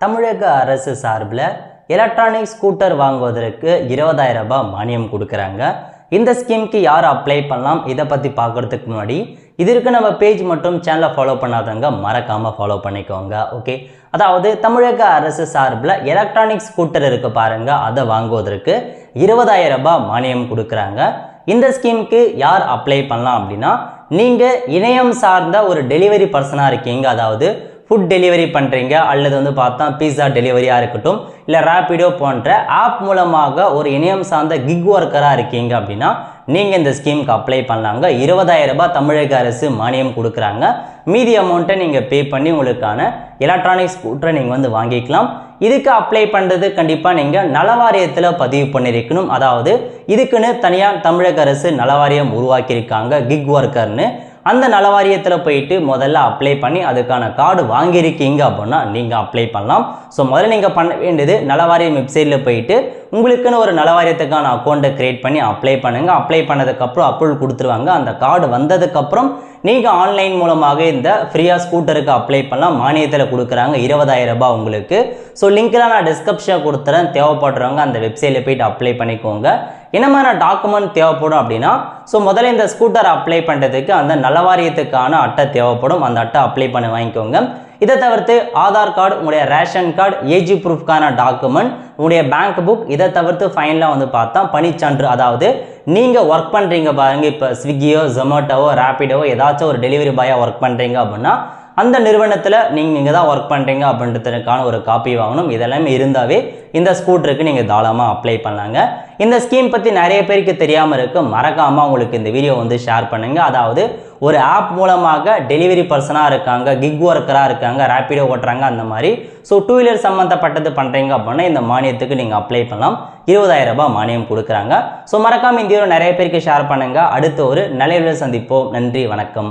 தமிழக அரசு சார்பில் எலக்ட்ரானிக் ஸ்கூட்டர் வாங்குவதற்கு 20,000 ரூபாய் மானியம் கொடுக்குறாங்க. இந்த ஸ்கீமுக்கு யார் அப்ளை பண்ணலாம் இதை பற்றி பார்க்குறதுக்கு முன்னாடி இதற்கு நம்ம பேஜ் மற்றும் சேனலை ஃபாலோ பண்ணாதவங்க மறக்காமல் ஃபாலோ பண்ணிக்கோங்க. ஓகே, அதாவது தமிழக அரசு சார்பில் எலக்ட்ரானிக் ஸ்கூட்டர் இருக்கு பாருங்க, அதை வாங்குவதற்கு 20,000 ரூபாய் மானியம் கொடுக்குறாங்க. இந்த ஸ்கீமுக்கு யார் அப்ளை பண்ணலாம் அப்படின்னா, நீங்கள் இணையம் சார்ந்த ஒரு டெலிவரி பர்சனாக இருக்கீங்க, அதாவது ஃபுட் டெலிவரி பண்ணுறீங்க அல்லது பார்த்தா பீஸா டெலிவரியாக இருக்கட்டும், இல்லை ரேப்பிடோ போன்ற ஆப் மூலமாக ஒரு இணையம் சார்ந்த கிக் ஒர்க்கராக இருக்கீங்க அப்படின்னா நீங்கள் இந்த ஸ்கீமுக்கு அப்ளை பண்ணலாங்க. 20,000 ரூபாய் தமிழக அரசு மானியம் கொடுக்குறாங்க. மீதி அமௌண்ட்டை நீங்கள் பே பண்ணி உங்களுக்கான எலக்ட்ரானிக் ஸ்கூட்டரை நீங்கள் வாங்கிக்கலாம். இதுக்கு அப்ளை பண்ணுறது கண்டிப்பாக நீங்கள் நலவாரியத்தில் பதிவு பண்ணியிருக்கணும். அதாவது இதுக்குன்னு தனியாக தமிழக அரசு நலவாரியம் உருவாக்கியிருக்காங்க கிக் ஒர்க்கர்னு. அந்த நலவாரியத்தில் போயிட்டு முதல்ல அப்ளை பண்ணி அதுக்கான கார்டு வாங்கியிருக்கீங்க அப்படின்னா நீங்கள் அப்ளை பண்ணலாம். ஸோ முதல்ல நீங்கள் பண்ண வேண்டியது நலவாரியம் வெப்சைட்டில் போயிட்டு உங்களுக்குன்னு ஒரு நலவாரியத்துக்கான அக்கௌண்ட்டை க்ரியேட் பண்ணி அப்ளை பண்ணுங்கள். அப்ளை பண்ணதுக்கப்புறம் அப்ரூவல் கொடுத்துருவாங்க. அந்த கார்டு வந்ததுக்கப்புறம் நீங்கள் ஆன்லைன் மூலமாக இந்த ஃப்ரீயாக ஸ்கூட்டருக்கு அப்ளை பண்ணலாம். மானியத்தில் கொடுக்குறாங்க 20,000 ரூபாய் உங்களுக்கு. ஸோ லிங்க்லாம் நான் டிஸ்கிரிப்ஷனில் கொடுத்துறேன், தேவைப்படுறவங்க அந்த வெப்சைட்டில் போயிட்டு அப்ளை பண்ணிக்கோங்க. என்ன மாதிரி டாக்குமெண்ட் தேவைப்படும் அப்படின்னா, ஸோ முதல்ல இந்த ஸ்கூட்டர் அப்ளை பண்ணுறதுக்கு அந்த நலவாரியத்துக்கான அட்டை தேவைப்படும். அந்த அட்டை அப்ளை பண்ணி வாங்கிக்கோங்க. இதை தவிர்த்து ஆதார் கார்டு, உங்களுடைய ரேஷன் கார்டு, ஏஜ் ப்ரூஃப்கான டாக்குமெண்ட், உங்களுடைய பேங்க் புக், இதை தவிர்த்து ஃபைனலாக பார்த்தா பணிச்சான்று, அதாவது நீங்கள் ஒர்க் பண்ணுறீங்க பாருங்க, இப்போ ஸ்விக்கியோ ஜொமேட்டோவோ ரேப்பிடோவோ ஏதாச்சும் ஒரு டெலிவரி பாயாக ஒர்க் பண்ணுறீங்க அப்படின்னா அந்த நிறுவனத்தில் நீங்கள் தான் ஒர்க் பண்ணுறீங்க அப்படின்றதுக்கான ஒரு காப்பி வாங்கணும். இதெல்லாமே இருந்தாவே இந்த ஸ்கூட்டருக்கு நீங்கள் தாராளமாக அப்ளை பண்ணலாங்க. இந்த ஸ்கீம் பற்றி நிறைய பேருக்கு தெரியாமல் இருக்குது. மறக்காமல் உங்களுக்கு இந்த வீடியோ ஷேர் பண்ணுங்கள். அதாவது ஒரு ஆப் மூலமாக டெலிவரி பர்சனாக இருக்காங்க, கிக் ஒர்க்கராக இருக்காங்க, ரேப்பிடோ ஓட்டுறாங்க, அந்த மாதிரி ஸோ 2 வீலர் சம்மந்தப்பட்டது பண்ணுறீங்க அப்படின்னா இந்த மானியத்துக்கு நீங்கள் அப்ளை பண்ணலாம். 20,000 ரூபாய் மானியம் கொடுக்குறாங்க. ஸோ மறக்காமல் இந்த வீடியோ நிறைய பேருக்கு ஷேர் பண்ணுங்கள். அடுத்த ஒரு நல்ல வீடியோ சந்திப்போம். நன்றி, வணக்கம்.